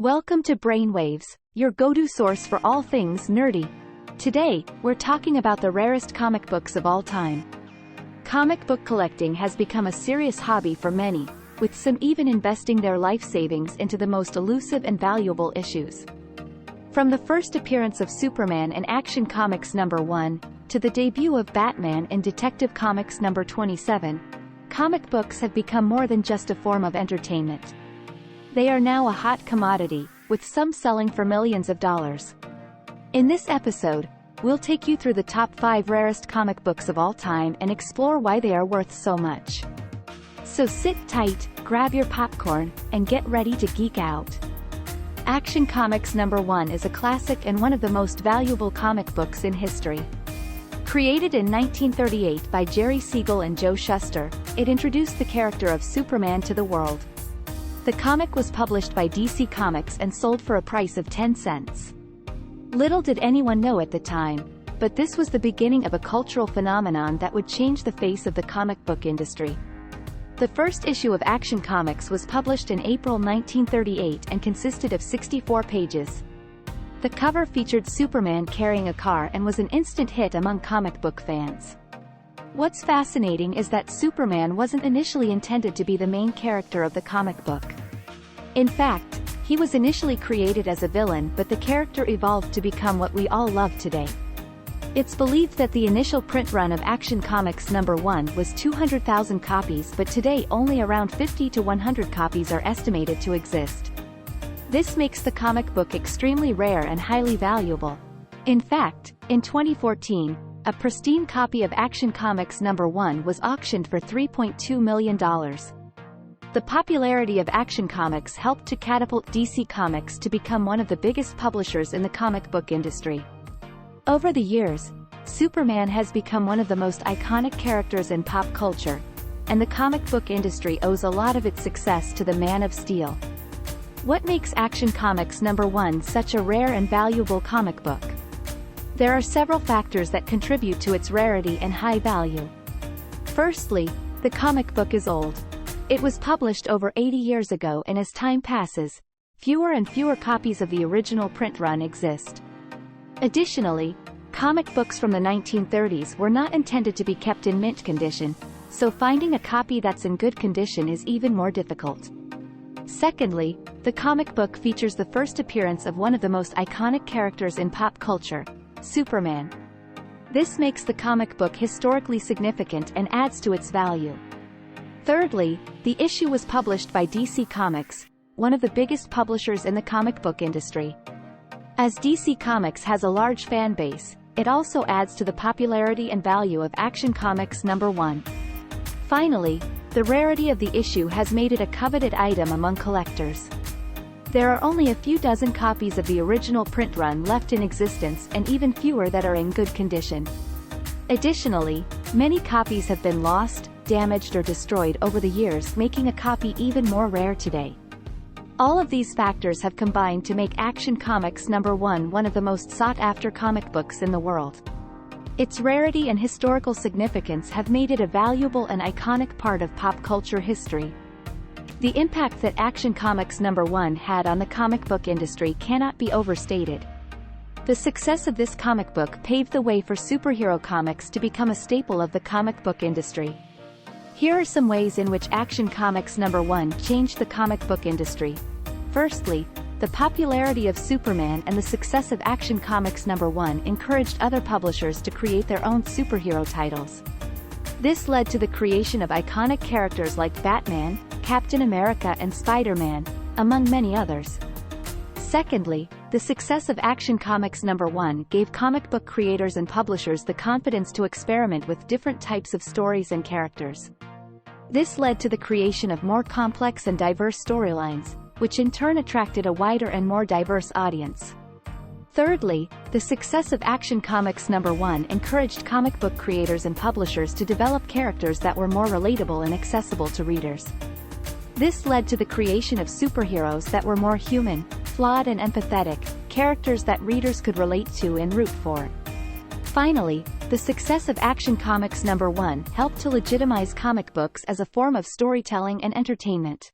Welcome to Brainwaves, your go-to source for all things nerdy. Today, we're talking about the rarest comic books of all time. Comic book collecting has become a serious hobby for many, with some even investing their life savings into the most elusive and valuable issues. From the first appearance of Superman in Action Comics #1, to the debut of Batman in Detective Comics #27, comic books have become more than just a form of entertainment. They are now a hot commodity, with some selling for millions of dollars. In this episode, we'll take you through the top 5 rarest comic books of all time and explore why they are worth so much. So sit tight, grab your popcorn, and get ready to geek out. Action Comics #1 is a classic and one of the most valuable comic books in history. Created in 1938 by Jerry Siegel and Joe Shuster, it introduced the character of Superman to the world. The comic was published by DC Comics and sold for a price of 10 cents. Little did anyone know at the time, but this was the beginning of a cultural phenomenon that would change the face of the comic book industry. The first issue of Action Comics was published in April 1938 and consisted of 64 pages. The cover featured Superman carrying a car and was an instant hit among comic book fans. What's fascinating is that Superman wasn't initially intended to be the main character of the comic book. In fact, he was initially created as a villain, but the character evolved to become what we all love today. It's believed that the initial print run of Action Comics #1 was 200,000 copies, but today only around 50 to 100 copies are estimated to exist. This makes the comic book extremely rare and highly valuable. In fact, in 2014, a pristine copy of Action Comics #1 was auctioned for $3.2 million. The popularity of Action Comics helped to catapult DC Comics to become one of the biggest publishers in the comic book industry. Over the years, Superman has become one of the most iconic characters in pop culture, and the comic book industry owes a lot of its success to the Man of Steel. What makes Action Comics #1 such a rare and valuable comic book? There are several factors that contribute to its rarity and high value. Firstly, the comic book is old. It was published over 80 years ago, and as time passes, fewer and fewer copies of the original print run exist. Additionally, comic books from the 1930s were not intended to be kept in mint condition, so finding a copy that's in good condition is even more difficult. Secondly, the comic book features the first appearance of one of the most iconic characters in pop culture, Superman. This makes the comic book historically significant and adds to its value. Thirdly, the issue was published by DC Comics, one of the biggest publishers in the comic book industry. As DC Comics has a large fan base, it also adds to the popularity and value of Action Comics #1. Finally, the rarity of the issue has made it a coveted item among collectors. There are only a few dozen copies of the original print run left in existence, and even fewer that are in good condition. Additionally, many copies have been lost, damaged or destroyed over the years, making a copy even more rare today. All of these factors have combined to make Action Comics #1 one of the most sought-after comic books in the world. Its rarity and historical significance have made it a valuable and iconic part of pop culture history. The impact that Action Comics #1 had on the comic book industry cannot be overstated. The success of this comic book paved the way for superhero comics to become a staple of the comic book industry. Here are some ways in which Action Comics #1 changed the comic book industry. Firstly, the popularity of Superman and the success of Action Comics #1 encouraged other publishers to create their own superhero titles. This led to the creation of iconic characters like Batman, Captain America and Spider-Man, among many others. Secondly, the success of Action Comics #1 gave comic book creators and publishers the confidence to experiment with different types of stories and characters. This led to the creation of more complex and diverse storylines, which in turn attracted a wider and more diverse audience. Thirdly, the success of Action Comics #1 encouraged comic book creators and publishers to develop characters that were more relatable and accessible to readers. This led to the creation of superheroes that were more human, flawed and empathetic, characters that readers could relate to and root for. Finally, the success of Action Comics #1 helped to legitimize comic books as a form of storytelling and entertainment.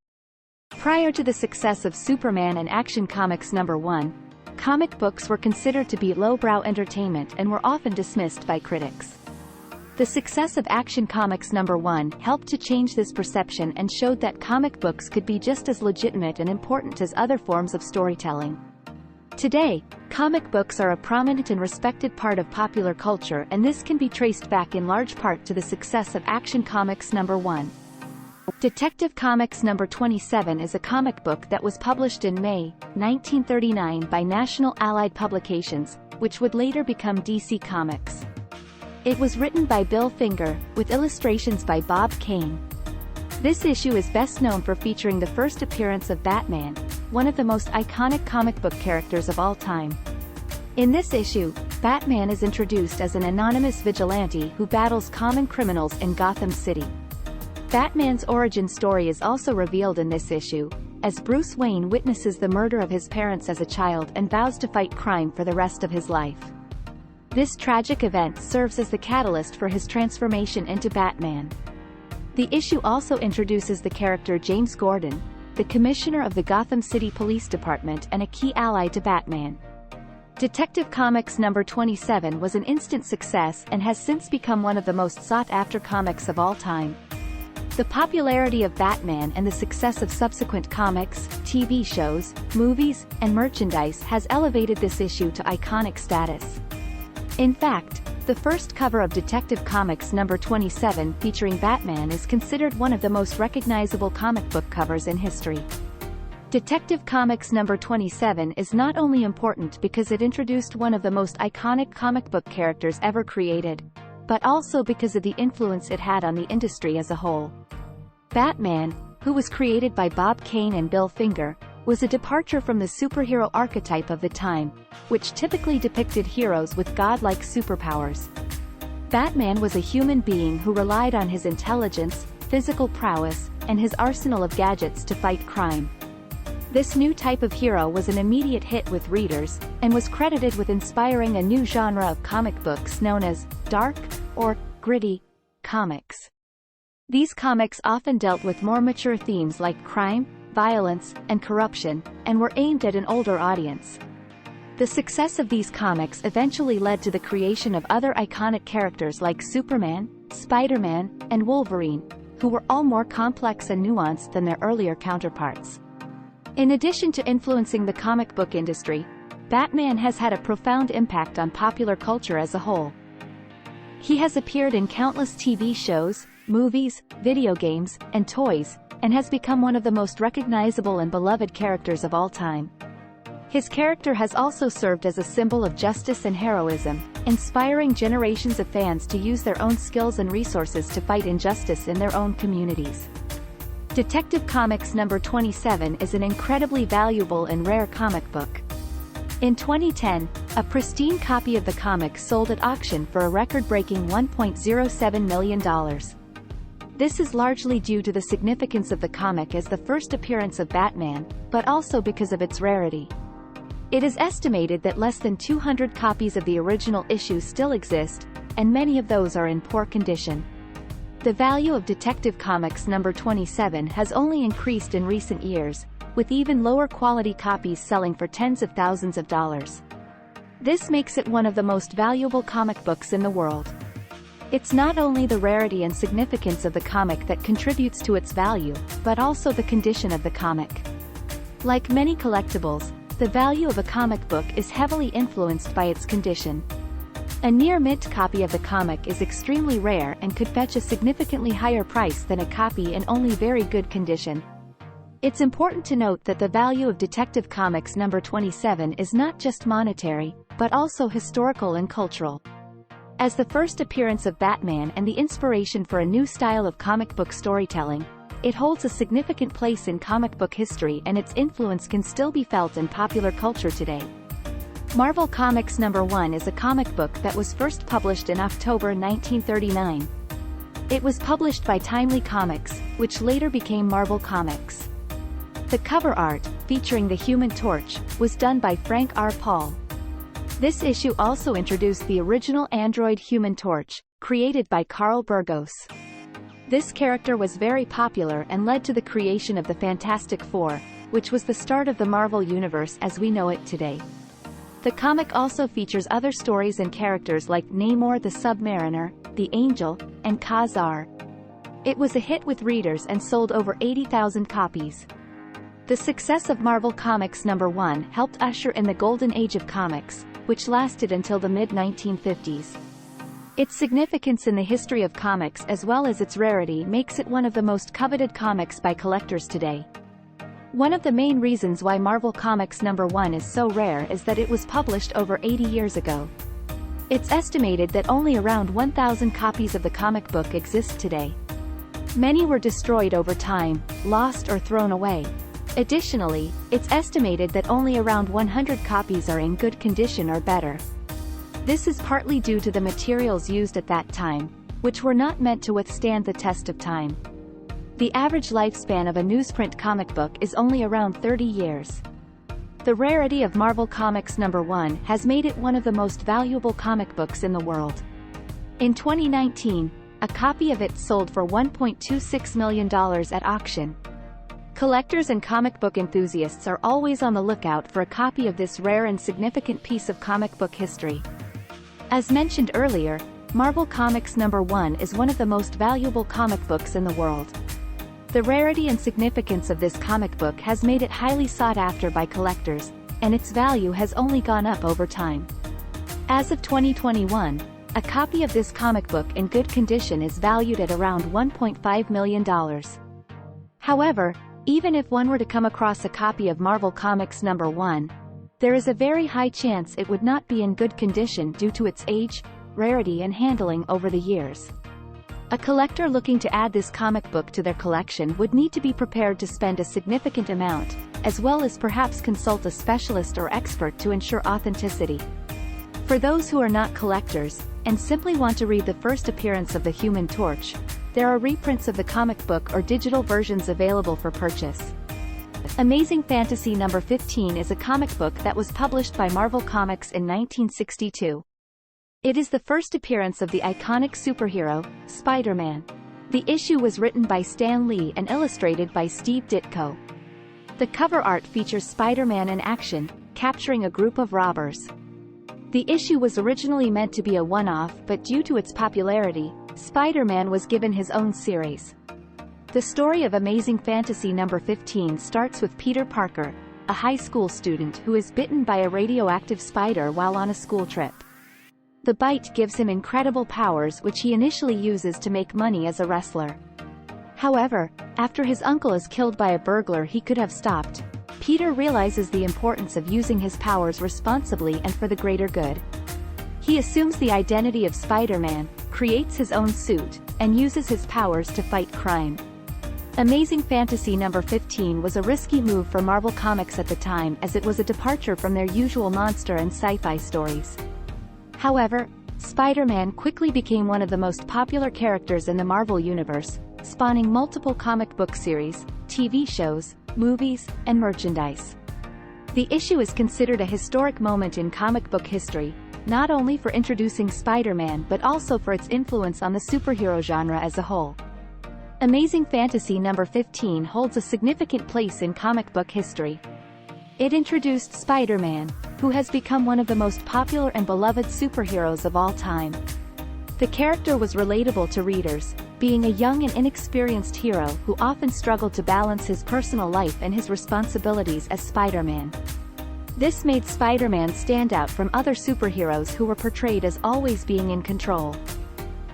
Prior to the success of Superman and Action Comics #1, comic books were considered to be lowbrow entertainment and were often dismissed by critics. The success of Action Comics #1 helped to change this perception and showed that comic books could be just as legitimate and important as other forms of storytelling. Today, comic books are a prominent and respected part of popular culture, and this can be traced back in large part to the success of Action Comics #1. Detective Comics #27 is a comic book that was published in May 1939 by National Allied Publications, which would later become DC Comics. It was written by Bill Finger, with illustrations by Bob Kane. This issue is best known for featuring the first appearance of Batman, one of the most iconic comic book characters of all time. In this issue, Batman is introduced as an anonymous vigilante who battles common criminals in Gotham City. Batman's origin story is also revealed in this issue, as Bruce Wayne witnesses the murder of his parents as a child and vows to fight crime for the rest of his life. This tragic event serves as the catalyst for his transformation into Batman. The issue also introduces the character James Gordon, the commissioner of the Gotham City Police Department and a key ally to Batman. Detective Comics #27 was an instant success and has since become one of the most sought-after comics of all time. The popularity of Batman and the success of subsequent comics, TV shows, movies, and merchandise has elevated this issue to iconic status. In fact, the first cover of Detective Comics #27 featuring Batman is considered one of the most recognizable comic book covers in history. Detective Comics #27 is not only important because it introduced one of the most iconic comic book characters ever created, but also because of the influence it had on the industry as a whole. Batman, who was created by Bob Kane and Bill Finger, was a departure from the superhero archetype of the time, which typically depicted heroes with godlike superpowers. Batman was a human being who relied on his intelligence, physical prowess, and his arsenal of gadgets to fight crime. This new type of hero was an immediate hit with readers, and was credited with inspiring a new genre of comic books known as dark, or gritty, comics. These comics often dealt with more mature themes like crime, violence, and corruption, and were aimed at an older audience. The success of these comics eventually led to the creation of other iconic characters like Superman, Spider-Man, and Wolverine, who were all more complex and nuanced than their earlier counterparts. In addition to influencing the comic book industry, Batman has had a profound impact on popular culture as a whole. He has appeared in countless TV shows, movies, video games, and toys, and has become one of the most recognizable and beloved characters of all time. His character has also served as a symbol of justice and heroism, inspiring generations of fans to use their own skills and resources to fight injustice in their own communities. Detective Comics #27 is an incredibly valuable and rare comic book. In 2010, a pristine copy of the comic sold at auction for a record-breaking $1.07 million. This is largely due to the significance of the comic as the first appearance of Batman, but also because of its rarity. It is estimated that less than 200 copies of the original issue still exist, and many of those are in poor condition. The value of Detective Comics #27 has only increased in recent years, with even lower quality copies selling for tens of thousands of dollars. This makes it one of the most valuable comic books in the world. It's not only the rarity and significance of the comic that contributes to its value, but also the condition of the comic. Like many collectibles, the value of a comic book is heavily influenced by its condition. A near-mint copy of the comic is extremely rare and could fetch a significantly higher price than a copy in only very good condition. It's important to note that the value of Detective Comics #27 is not just monetary, but also historical and cultural. As the first appearance of Batman and the inspiration for a new style of comic book storytelling, it holds a significant place in comic book history, and its influence can still be felt in popular culture today. Marvel Comics #1 is a comic book that was first published in October 1939. It was published by Timely Comics, which later became Marvel Comics. The cover art, featuring the Human Torch, was done by Frank R. Paul. This issue also introduced the original android Human Torch, created by Carl Burgos. This character was very popular and led to the creation of the Fantastic Four, which was the start of the Marvel Universe as we know it today. The comic also features other stories and characters like Namor the Submariner, the Angel, and Kazar. It was a hit with readers and sold over 80,000 copies. The success of Marvel Comics #1 helped usher in the golden age of comics, which lasted until the mid-1950s. Its significance in the history of comics as well as its rarity makes it one of the most coveted comics by collectors today. One of the main reasons why Marvel Comics #1 is so rare is that it was published over 80 years ago. It's estimated that only around 1,000 copies of the comic book exist today. Many were destroyed over time, lost or thrown away. Additionally, it's estimated that only around 100 copies are in good condition or better. This is partly due to the materials used at that time, which were not meant to withstand the test of time. The average lifespan of a newsprint comic book is only around 30 years. The rarity of Marvel Comics #1 has made it one of the most valuable comic books in the world. In 2019, a copy of it sold for $1.26 million at auction. Collectors and comic book enthusiasts are always on the lookout for a copy of this rare and significant piece of comic book history. As mentioned earlier, Marvel Comics #1 is one of the most valuable comic books in the world. The rarity and significance of this comic book has made it highly sought after by collectors, and its value has only gone up over time. As of 2021, a copy of this comic book in good condition is valued at around $1.5 million. However, even if one were to come across a copy of Marvel Comics #1, there is a very high chance it would not be in good condition due to its age, rarity and handling over the years. A collector looking to add this comic book to their collection would need to be prepared to spend a significant amount, as well as perhaps consult a specialist or expert to ensure authenticity. For those who are not collectors, and simply want to read the first appearance of the Human Torch, there are reprints of the comic book or digital versions available for purchase. Amazing Fantasy #15 is a comic book that was published by Marvel Comics in 1962. It is the first appearance of the iconic superhero, Spider-Man. The issue was written by Stan Lee and illustrated by Steve Ditko. The cover art features Spider-Man in action, capturing a group of robbers. The issue was originally meant to be a one-off, but due to its popularity, Spider-Man was given his own series. The story of Amazing Fantasy #15 starts with Peter Parker, a high school student who is bitten by a radioactive spider while on a school trip. The bite gives him incredible powers which he initially uses to make money as a wrestler. However, after his uncle is killed by a burglar he could have stopped, Peter realizes the importance of using his powers responsibly and for the greater good. He assumes the identity of Spider-Man, creates his own suit, and uses his powers to fight crime. Amazing Fantasy #15 was a risky move for Marvel Comics at the time as it was a departure from their usual monster and sci-fi stories. However, Spider-Man quickly became one of the most popular characters in the Marvel Universe, spawning multiple comic book series, TV shows, movies, and merchandise. The issue is considered a historic moment in comic book history, not only for introducing Spider-Man but also for its influence on the superhero genre as a whole. Amazing Fantasy #15 holds a significant place in comic book history. It introduced Spider-Man, who has become one of the most popular and beloved superheroes of all time. The character was relatable to readers, being a young and inexperienced hero who often struggled to balance his personal life and his responsibilities as Spider-Man. This made Spider-Man stand out from other superheroes who were portrayed as always being in control.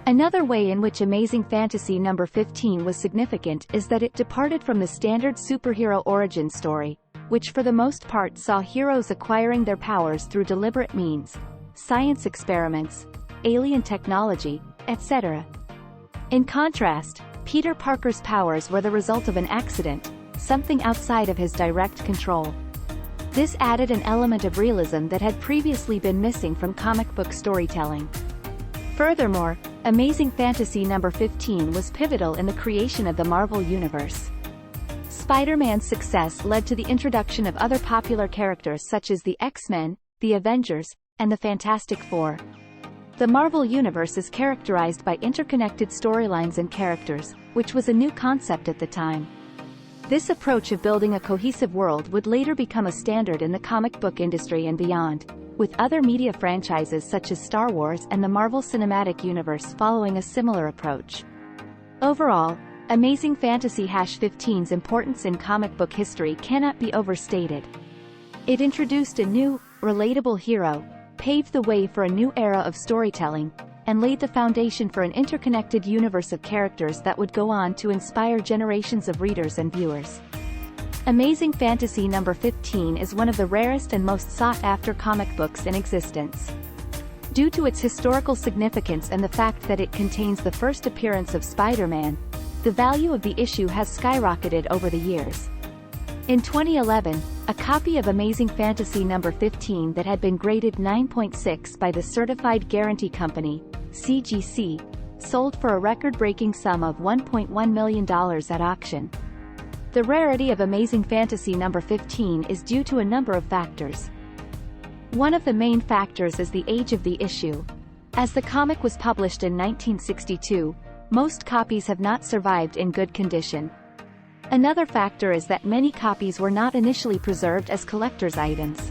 Another way in which Amazing Fantasy #15 was significant is that it departed from the standard superhero origin story, which for the most part saw heroes acquiring their powers through deliberate means, science experiments, alien technology, etc. In contrast, Peter Parker's powers were the result of an accident, something outside of his direct control. This added an element of realism that had previously been missing from comic book storytelling. Furthermore, Amazing Fantasy #15 was pivotal in the creation of the Marvel Universe. Spider-Man's success led to the introduction of other popular characters such as the X-Men, the Avengers, and the Fantastic Four. The Marvel Universe is characterized by interconnected storylines and characters, which was a new concept at the time. This approach of building a cohesive world would later become a standard in the comic book industry and beyond, with other media franchises such as Star Wars and the Marvel Cinematic Universe following a similar approach. Overall, Amazing Fantasy #15's importance in comic book history cannot be overstated. It introduced a new, relatable hero, paved the way for a new era of storytelling, and laid the foundation for an interconnected universe of characters that would go on to inspire generations of readers and viewers. Amazing Fantasy #15 is one of the rarest and most sought-after comic books in existence. Due to its historical significance and the fact that it contains the first appearance of Spider-Man, the value of the issue has skyrocketed over the years. In 2011, a copy of Amazing Fantasy #15 that had been graded 9.6 by the Certified Guarantee Company, CGC, sold for a record-breaking sum of $1.1 million at auction. The rarity of Amazing Fantasy #15 is due to a number of factors. One of the main factors is the age of the issue. As the comic was published in 1962, most copies have not survived in good condition. Another factor is that many copies were not initially preserved as collector's items.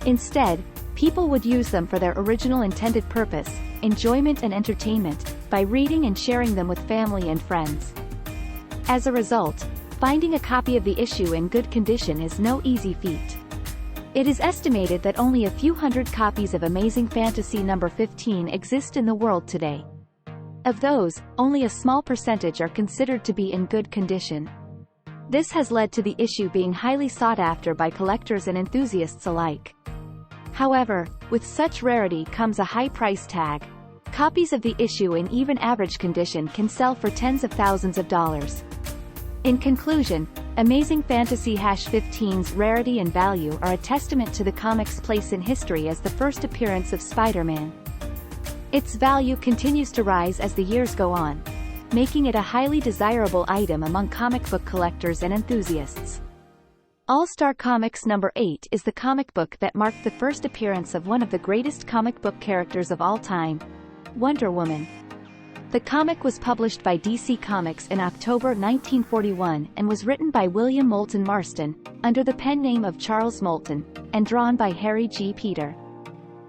Instead, people would use them for their original intended purpose, enjoyment and entertainment, by reading and sharing them with family and friends. As a result, finding a copy of the issue in good condition is no easy feat. It is estimated that only a few hundred copies of Amazing Fantasy #15 exist in the world today. Of those, only a small percentage are considered to be in good condition. This has led to the issue being highly sought after by collectors and enthusiasts alike. However, with such rarity comes a high price tag. Copies of the issue in even average condition can sell for tens of thousands of dollars. In conclusion, Amazing Fantasy #15's rarity and value are a testament to the comic's place in history as the first appearance of Spider-Man. Its value continues to rise as the years go on, making it a highly desirable item among comic book collectors and enthusiasts. All-Star Comics #8 is the comic book that marked the first appearance of one of the greatest comic book characters of all time, Wonder Woman. The comic was published by DC Comics in October 1941 and was written by William Moulton Marston, under the pen name of Charles Moulton, and drawn by Harry G. Peter.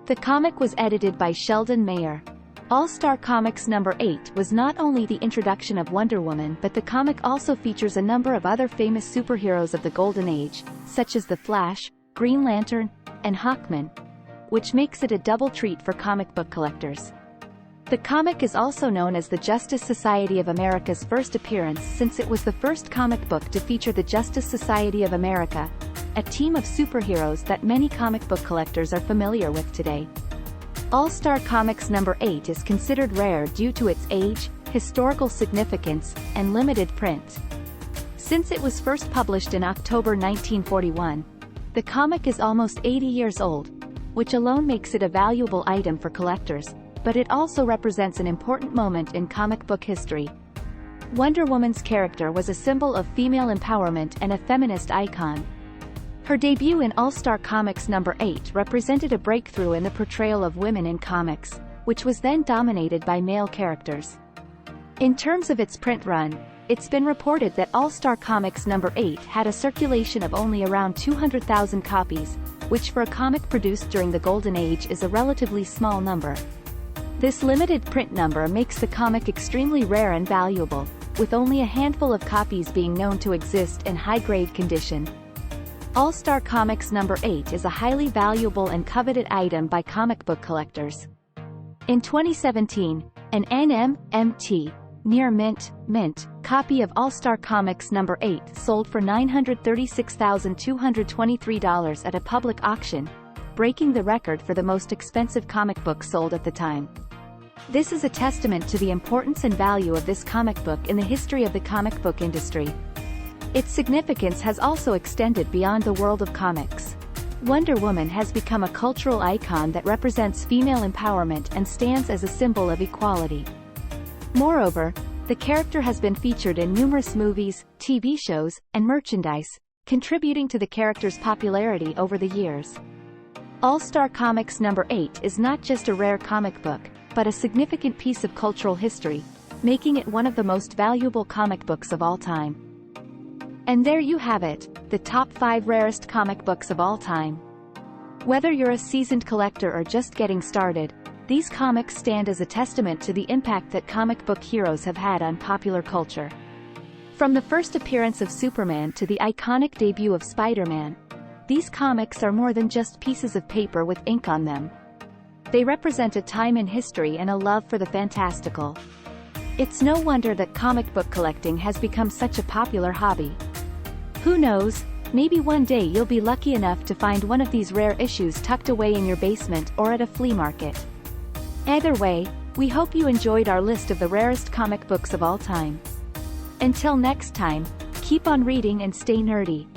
The comic was edited by Sheldon Mayer. All-Star Comics #8 was not only the introduction of Wonder Woman, but the comic also features a number of other famous superheroes of the Golden Age, such as The Flash, Green Lantern, and Hawkman, which makes it a double treat for comic book collectors. The comic is also known as the Justice Society of America's first appearance, since it was the first comic book to feature the Justice Society of America, a team of superheroes that many comic book collectors are familiar with today. All-Star Comics #8 is considered rare due to its age, historical significance, and limited print. Since it was first published in October 1941, the comic is almost 80 years old, which alone makes it a valuable item for collectors, but it also represents an important moment in comic book history. Wonder Woman's character was a symbol of female empowerment and a feminist icon. Her debut in All-Star Comics #8 represented a breakthrough in the portrayal of women in comics, which was then dominated by male characters. In terms of its print run, it's been reported that All-Star Comics #8 had a circulation of only around 200,000 copies, which for a comic produced during the Golden Age is a relatively small number. This limited print number makes the comic extremely rare and valuable, with only a handful of copies being known to exist in high-grade condition. All-Star Comics #8 is a highly valuable and coveted item by comic book collectors. In 2017, an NMMT, near mint, copy of All-Star Comics #8 sold for $936,223 at a public auction, breaking the record for the most expensive comic book sold at the time. This is a testament to the importance and value of this comic book in the history of the comic book industry. Its significance has also extended beyond the world of comics. Wonder Woman has become a cultural icon that represents female empowerment and stands as a symbol of equality. Moreover, the character has been featured in numerous movies, TV shows, and merchandise, contributing to the character's popularity over the years. All-Star Comics #8 is not just a rare comic book, but a significant piece of cultural history, making it one of the most valuable comic books of all time. And there you have it, the top 5 rarest comic books of all time. Whether you're a seasoned collector or just getting started, these comics stand as a testament to the impact that comic book heroes have had on popular culture. From the first appearance of Superman to the iconic debut of Spider-Man, these comics are more than just pieces of paper with ink on them. They represent a time in history and a love for the fantastical. It's no wonder that comic book collecting has become such a popular hobby. Who knows, maybe one day you'll be lucky enough to find one of these rare issues tucked away in your basement or at a flea market. Either way, we hope you enjoyed our list of the rarest comic books of all time. Until next time, keep on reading and stay nerdy.